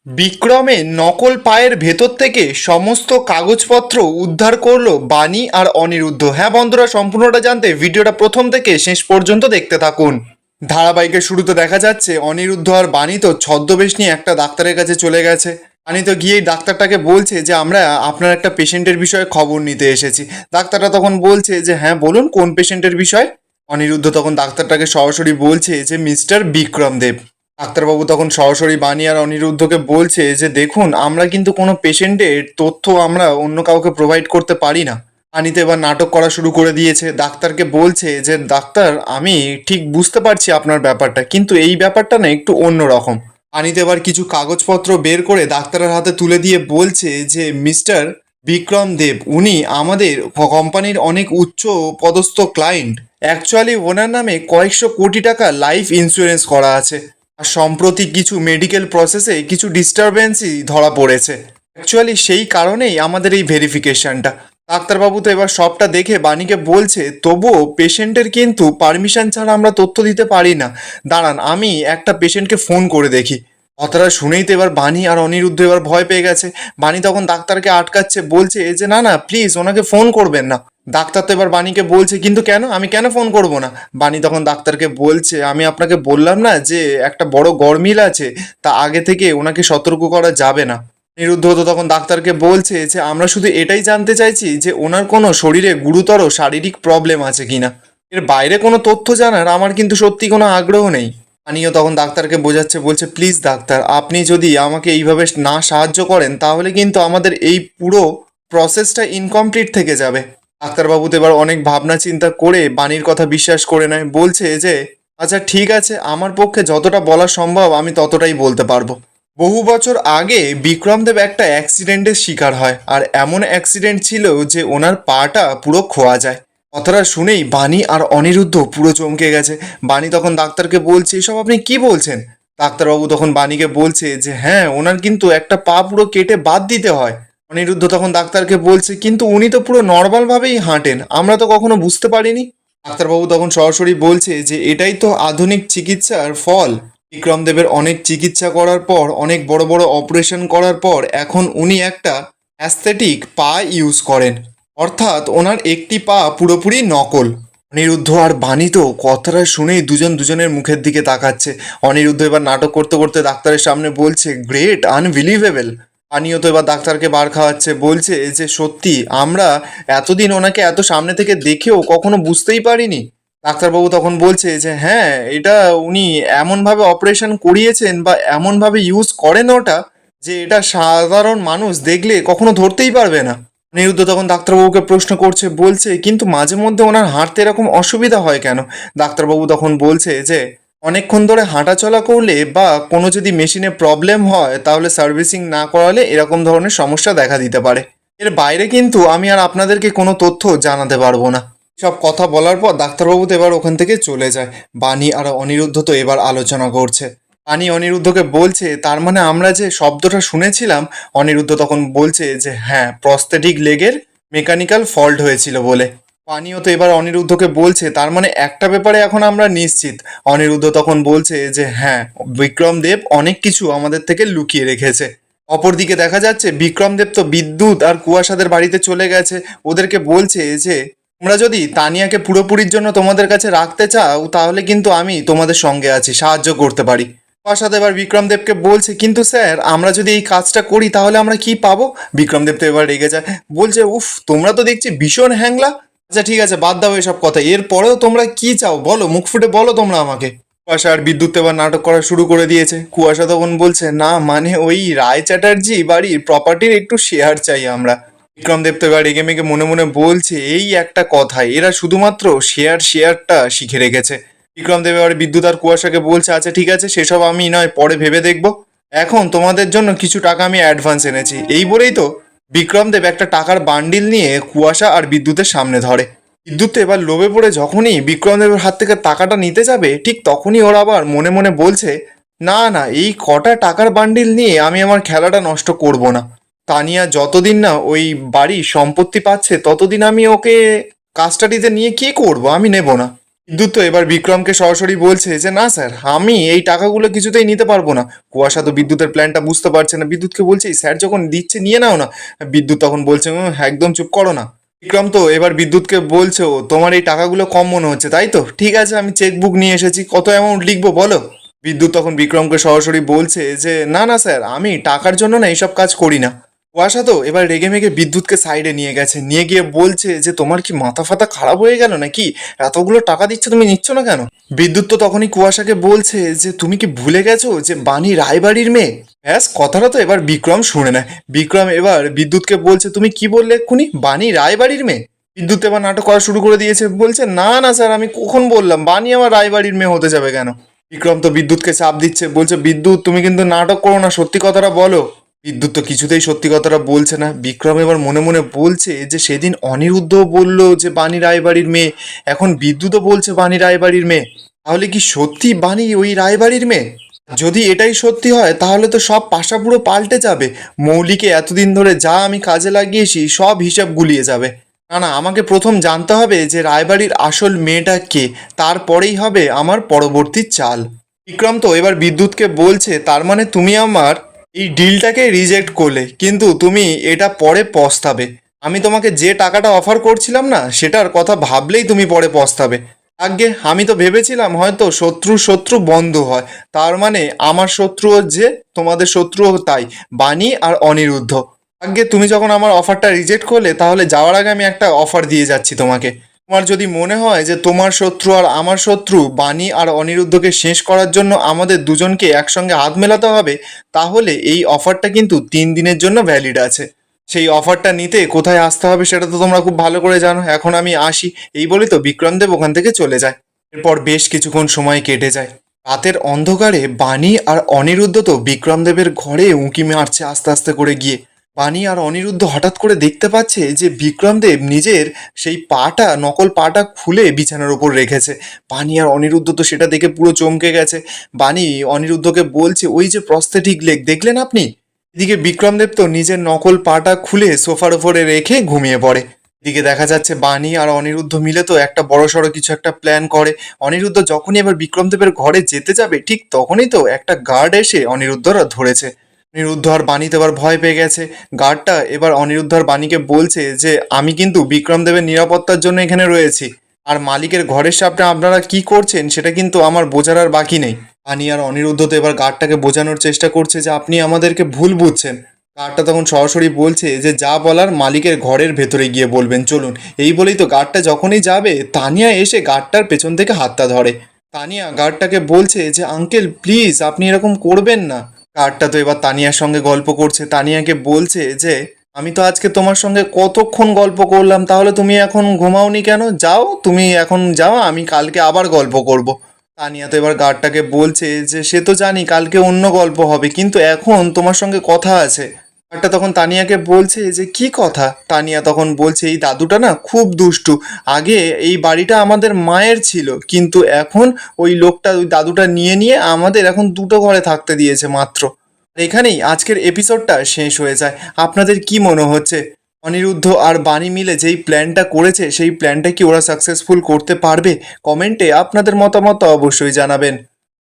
বিক্রমে নকল পায়ের ভেতর থেকে সমস্ত কাগজপত্র উদ্ধার করলো বানি আর অনিরুদ্ধ। হ্যাঁ বন্ধুরা, সম্পূর্ণটা জানতে ভিডিওটা প্রথম থেকে শেষ পর্যন্ত দেখতে থাকুন। ধারাবাহিকের শুরুতে দেখা যাচ্ছে অনিরুদ্ধ আর বানি তো ছদ্মবেশ নিয়ে একটা ডাক্তারের কাছে চলে গেছে। বানি তো গিয়েই ডাক্তারটাকে বলছে যে আমরা আপনার একটা পেশেন্টের বিষয়ে খবর নিতে এসেছি। ডাক্তারটা তখন বলছে যে হ্যাঁ বলুন, কোন পেশেন্টের বিষয়। অনিরুদ্ধ তখন ডাক্তারটাকে সরাসরি বলছে যে মিস্টার বিক্রম দেব। ডাক্তারবাবু তখন সরাসরি বানি আর অনিরুদ্ধকে বলছে যে দেখুন, আমরা কিন্তু কোনো পেশেন্টের তথ্য আমরা অন্য কাউকে প্রোভাইড করতে পারি না। বানিতে এবার নাটক করা শুরু করে দিয়েছে, ডাক্তারকে বলছে যে ডাক্তার আমি ঠিক বুঝতে পারছি আপনার ব্যাপারটা, কিন্তু এই ব্যাপারটা না একটু অন্য রকম। বানিতে এবার কিছু কাগজপত্র বের করে ডাক্তারের হাতে তুলে দিয়ে বলছে যে মিস্টার বিক্রম দেব উনি আমাদের কোম্পানির অনেক উচ্চ পদস্থ ক্লায়েন্ট। অ্যাকচুয়ালি ওনার নামে কয়েকশো কোটি টাকা লাইফ ইন্স্যুরেন্স করা আছে। আর সম্প্রতি কিছু মেডিকেল প্রসেসে কিছু ডিস্টারবেন্সই ধরা পড়েছে। অ্যাকচুয়ালি সেই কারণেই আমাদের এই ভেরিফিকেশনটা। ডাক্তারবাবু তো এবার সবটা দেখে বাণীকে বলছে তবুও পেশেন্টের কিন্তু পারমিশন ছাড়া আমরা তথ্য দিতে পারি না। দাঁড়ান, আমি একটা পেশেন্টকে ফোন করে দেখি। কথাটা শুনেই তো এবার বাণী আর অনিরুদ্ধ এবার ভয় পেয়ে গেছে। বাণী তখন ডাক্তারকে আটকাচ্ছে, বলছে যে না না প্লিজ ওনাকে ফোন করবেন না। ডাক্তার তো এবার বাণীকে বলছে কিন্তু কেন, আমি কেন ফোন করব না। বাণী তখন ডাক্তারকে বলছে আমি আপনাকে বললাম না যে একটা বড় গরমিল আছে, তা আগে থেকে ওনাকে সতর্ক করা যাবে না। অনিরুদ্ধ তো তখন ডাক্তারকে বলছে যে আমরা শুধু এটাই জানতে চাইছি যে ওনার কোনো শরীরে গুরুতর শারীরিক প্রবলেম আছে কিনা। এর বাইরে কোনো তথ্য জানার আমার কিন্তু সত্যি কোনো আগ্রহ নেই। আনিও তখন ডাক্তারকে বোঝাচ্ছে, বলছে প্লিজ ডাক্তার আপনি যদি আমাকে এইভাবে না সাহায্য করেন তাহলে কিন্তু আমাদের এই পুরো প্রসেসটা ইনকমপ্লিট থেকে যাবে। ডাক্তারবাবু তো এবার অনেক ভাবনা চিন্তা করে বাণীর কথা বিশ্বাস করে নেয়, বলছে যে আচ্ছা ঠিক আছে, আমার পক্ষে যতটা বলা সম্ভব আমি ততটাই বলতে পারবো। বহু বছর আগে বিক্রমদেব একটা অ্যাক্সিডেন্টের শিকার হয়, আর এমন অ্যাক্সিডেন্ট ছিল যে ওনার পাটা পুরো খোয়া যায়। কথাটা শুনেই বাণী আর অনিরুদ্ধ পুরো চমকে গেছে। বাণী তখন ডাক্তারকে বলছে এসব আপনি কি বলছেন। ডাক্তারবাবু তখন বাণীকে বলছে যে হ্যাঁ ওনার কিন্তু একটা পা পুরো কেটে বাদ দিতে হয়। অনিরুদ্ধ তখন ডাক্তারকে বলছে কিন্তু উনি তো পুরো নর্মালভাবেই হাঁটেন, আমরা তো কখনো বুঝতে পারিনি। ডাক্তারবাবু তখন সরাসরি বলছে যে এটাই তো আধুনিক চিকিৎসার ফল। বিক্রমদেবের অনেক চিকিৎসা করার পর, অনেক বড় বড় অপারেশন করার পর এখন উনি একটা অ্যাস্থেটিক পা ইউজ করেন, অর্থাৎ ওনার একটি পা পুরোপুরি নকল। অনিরুদ্ধ আর বাণী তো কথাটা শুনেই দুজন দুজনের মুখের দিকে তাকাচ্ছে। অনিরুদ্ধ এবার নাটক করতে করতে ডাক্তারের সামনে বলছে গ্রেট, আনবিলিভেবল। বাণীও তো এবার ডাক্তারকে বার খাওয়াচ্ছে, বলছে যে সত্যি আমরা এতদিন ওনাকে এত সামনে থেকে দেখেও কখনো বুঝতেই পারিনি। ডাক্তারবাবু তখন বলছে যে হ্যাঁ এটা উনি এমনভাবে অপারেশন করিয়েছেন বা এমনভাবে ইউজ করেন ওটা যে এটা সাধারণ মানুষ দেখলে কখনো ধরতেই পারবে না। অনিরুদ্ধ তখন ডাক্তারবাবুকে প্রশ্ন করছে, বলছে কিন্তু মাঝে মধ্যে ওনার হাঁটতে এরকম অসুবিধা হয় কেন। ডাক্তারবাবু তখন বলছে যে অনেকক্ষণ ধরে হাঁটাচলা করলে বা কোনো যদি মেশিনে প্রবলেম হয় তাহলে সার্ভিসিং না করালে এরকম ধরনের সমস্যা দেখা দিতে পারে। এর বাইরে কিন্তু আমি আর আপনাদেরকে কোনো তথ্য জানাতে পারবো না। সব কথা বলার পর ডাক্তারবাবু তো এবার ওখান থেকে চলে যায়। বাণী আর অনিরুদ্ধ তো এবার আলোচনা করছে। বাণী অনিরুদ্ধকে বলছে তার মানে আমরা যে শব্দটা শুনেছিলাম। অনিরুদ্ধ তখন বলছে যে হ্যাঁ প্রস্থেটিক লেগের মেকানিক্যাল ফল্ট হয়েছিল বলে। বাণীও তো এবার অনিরুদ্ধকে বলছে তার মানে একটা ব্যাপারে এখন আমরা নিশ্চিত। অনিরুদ্ধ তখন বলছে যে হ্যাঁ বিক্রম দেব অনেক কিছু আমাদের থেকে লুকিয়ে রেখেছে। অপরদিকে দেখা যাচ্ছে বিক্রম দেব তো বিদ্যুৎ আর কুয়াশাদের বাড়িতে চলে গেছে। ওদেরকে বলছে যে তোমরা যদি তানিয়াকে পুরোপুরির জন্য তোমাদের কাছে রাখতে চাও তাহলে কিন্তু আমি তোমাদের সঙ্গে আছি, সাহায্য করতে পারি। কুয়াশা এবার বিক্রমদেবকে বলছে কিন্তু স্যার আমরা যদি এই কাজটা করি তাহলে আমরা কি পাবো। বিক্রমদেব তো এবার রেগে যায়, বলছে উফ তোমরা তো দেখছি ভীষণ হ্যাংলা। আচ্ছা ঠিক আছে বাদ দাও এসব কথা, এরপরেও তোমরা কি চাও বলো, মুখ ফুটে বলো তোমরা আমাকে। কুয়াশা আর বিদ্যুৎ এবার নাটক করা শুরু করে দিয়েছে। কুয়াশা তখন বলছে না মানে ওই রায় চ্যাটার্জি বাড়ির প্রপার্টির একটু শেয়ার চাই আমরা। বিক্রমদেব তো এবার রেগে মেগে মনে মনে বলছে এই একটা কথাই, এরা শুধুমাত্র শেয়ারটা শিখে রেখেছে। বিক্রমদেব এবার বিদ্যুৎ আর কুয়াশাকে বলছে আচ্ছা ঠিক আছে সেসব আমি নয় পরে ভেবে দেখবো, এখন তোমাদের জন্য কিছু টাকা আমি অ্যাডভান্স এনেছি। এই বলেই তো বিক্রমদেব একটা টাকার বান্ডিল নিয়ে কুয়াশা আর বিদ্যুতের সামনে ধরে। বিদ্যুৎ তো এবার লোভে পড়ে যখনই বিক্রমদেবের হাত থেকে টাকাটা নিতে যাবে ঠিক তখনই ওরা আবার মনে মনে বলছে না না এই কটা টাকার বান্ডিল নিয়ে আমি আমার খেলাটা নষ্ট করব না। তানিয়া যতদিন না ওই বাড়ি সম্পত্তি পাচ্ছে ততদিন আমি ওকে কাস্টাডিতে নিয়ে কি করব, আমি নেব না। বিদ্যুৎ তো এবার বিক্রমকে সরাসরি বলছে যে না স্যার, আমি এই টাকাগুলো কিছুতেই নিতে পারবো না। কুয়াশা তো বিদ্যুতের প্ল্যানটা বুঝতে পারছে না, বিদ্যুৎকে বলছে স্যার যখন দিচ্ছে নিয়ে নাও না। বিদ্যুৎ তখন বলছে একদম চুপ করো না।" বিক্রম তো এবার বিদ্যুৎকে বলছে, ও তোমার এই টাকাগুলো কম মনে হচ্ছে তাই তো, ঠিক আছে আমি চেক বুক নিয়ে এসেছি, কত অ্যামাউন্ট লিখবো বলো। বিদ্যুৎ তখন বিক্রমকে সরাসরি বলছে যে না না স্যার, আমি টাকার জন্য না এইসব কাজ করি না। কুয়াশা তো এবার রেগে মেগে বিদ্যুৎকে সাইডে নিয়ে গেছে, নিয়ে গিয়ে বলছে যে তোমার কি মাথা ফাতা খারাপ হয়ে গেল নাকি, এতগুলো টাকা দিচ্ছে তুমি নিচ্ছ না কেন। বিদ্যুৎ তো তখনই কুয়াশাকে বলছে যে তুমি কি ভুলে গেছো যে বাণী রায়বাড়ির মেয়ে। ব্যাস, কথাটা তো এবার বিক্রম শুনে নেয়। বিক্রম এবার বিদ্যুৎকে বলছে তুমি কি বললে এক্ষুনি, বাণী রায়বাড়ির মেয়ে। বিদ্যুৎ এবার নাটক করা শুরু করে দিয়েছে, বলছে না না স্যার, আমি কখন বললাম বাণী আমার রায়বাড়ির মেয়ে হতে যাবে কেন। বিক্রম তো বিদ্যুৎকে চাপ দিচ্ছে, বলছে বিদ্যুৎ তুমি কিন্তু নাটক করো না, সত্যি কথাটা বলো। বিদ্যুৎ তো কিছুতেই সত্যি কথাটা বলছে না। বিক্রম এবার মনে মনে বলছে যে সেদিন অনিরুদ্ধও বলল যে বাণী রায়বাড়ির মেয়ে, এখন বিদ্যুৎও বলছে বাণী রায়বাড়ির মেয়ে, তাহলে কি সত্যি বাণী ওই রায়বাড়ির মেয়ে? যদি এটাই সত্যি হয় তাহলে তো সব পাশা পুরো পাল্টে যাবে। মৌলিকে এতদিন ধরে যা আমি কাজে লাগিয়েছি সব হিসাব গুলিয়ে যাবে। না না, আমাকে প্রথম জানতে হবে যে রায়বাড়ির আসল মেয়েটা কে, তারপরেই হবে আমার পরবর্তী চাল। বিক্রম তো এবার বিদ্যুৎকে বলছে তার মানে তুমি আমার এই ডিলটাকে রিজেক্ট করলে, কিন্তু তুমি এটা পরে পস্তাবে। আমি তোমাকে যে টাকাটা অফার করছিলাম না, সেটার কথা ভাবলেই তুমি পরে পস্তাবে। আগে আমি তো ভেবেছিলাম হয়তো শত্রু শত্রু বন্ধু হয়, তার মানে আমার শত্রুও যে তোমাদের শত্রুও তাই, বাণী আর অনিরুদ্ধ। আগে তুমি যখন আমার অফারটা রিজেক্ট করলে, তাহলে যাওয়ার আগে আমি একটা অফার দিয়ে যাচ্ছি তোমাকে। তোমার যদি মনে হয় যে তোমার শত্রু আর আমার শত্রু বাণী আর অনিরুদ্ধকে শেষ করার জন্য আমাদের দুজনকে একসঙ্গে হাত মেলাতে হবে, তাহলে এই অফারটা কিন্তু 3 দিনের জন্য ভ্যালিড আছে। সেই অফারটা নিতে কোথায় আসতে হবে সেটা তো তোমরা খুব ভালো করে জানো, এখন আমি আসি। এই বলি তো বিক্রমদেব ওখান থেকে চলে যায়। এরপর বেশ কিছুক্ষণ সময় কেটে যায়। রাতের অন্ধকারে বাণী আর অনিরুদ্ধ তো বিক্রমদেবের ঘরে উঁকি মারছে আস্তে আস্তে করে গিয়ে। বাণী আর অনিরুদ্ধ হঠাৎ করে দেখতে পাচ্ছে যে বিক্রমদেব নিজের সেই পাটা, নকল পাটা খুলে বিছানার ওপর রেখেছে। বাণী আর অনিরুদ্ধ তো সেটা দেখে পুরো চমকে গেছে। বাণী অনিরুদ্ধকে বলছে ওই যে প্রস্থেটিক লেগ দেখলেন আপনি। এদিকে বিক্রমদেব তো নিজের নকল পাটা খুলে সোফার ওপরে রেখে ঘুমিয়ে পড়ে। এদিকে দেখা যাচ্ছে বাণী আর অনিরুদ্ধ মিলে তো একটা বড়সড় কিছু একটা প্ল্যান করে। অনিরুদ্ধ যখনই এবার বিক্রমদেবের ঘরে যেতে যাবে, ঠিক তখনই তো একটা গার্ড এসে অনিরুদ্ধরা ধরেছে। অনিরুদ্ধ আর বাণী তো এবার ভয় পেয়ে গেছে। গার্ডটা এবার অনিরুদ্ধ আর বাণীকে বলছে যে আমি কিন্তু বিক্রমদেবের নিরাপত্তার জন্য এখানে রয়েছি, আর মালিকের ঘরের সামনে আপনারা কি করছেন সেটা কিন্তু আমার বোঝার আর বাকি নেই। বাণী আর অনিরুদ্ধ তো এবার গার্ডটাকে বোঝানোর চেষ্টা করছে যে আপনি আমাদেরকে ভুল বুঝছেন। গার্ডটা তখন সরাসরি বলছে যে যা বলার মালিকের ঘরের ভেতরে গিয়ে বলবেন, চলুন। এই বলেই তো গার্ডটা যখনই যাবে, তানিয়া এসে গার্ডটার পেছন থেকে হাতটা ধরে। তানিয়া গার্ডটাকে বলছে যে আঙ্কেল প্লিজ আপনি এরকম করবেন না। গার্ডটা তো এবার তানিয়ার সঙ্গে গল্প করছে, তানিয়াকে বলছে যে আমি তো আজকে তোমার সঙ্গে কতক্ষণ গল্প করলাম, তাহলে তুমি এখন ঘুমাওনি কেন, যাও তুমি এখন যাও, আমি কালকে আবার গল্প করব। তানিয়া তো এবার গার্ডটাকে বলছে যে সে তো জানি কালকে অন্য গল্প হবে, কিন্তু এখন তোমার সঙ্গে কথা আছে। গার্ডটা তখন তানিয়াকে বলছে যে কি কথা। তানিয়া তখন বলছে এই দাদুটা না খুব দুষ্টু, আগে এই বাড়িটা আমাদের মায়ের ছিল, কিন্তু এখন ওই লোকটা ওই দাদুটা নিয়ে নিয়ে আমাদের এখন দুটো ঘরে থাকতে দিয়েছে মাত্র। এখানেই আজকের এপিসোডটা শেষ হয়ে যায়। আপনাদের কি মনে হচ্ছে অনিরুদ্ধ আর বাণী মিলে যেই প্ল্যানটা করেছে সেই প্ল্যানটা কি ওরা সাকসেসফুল করতে পারবে? কমেন্টে আপনাদের মতামত অবশ্যই জানাবেন।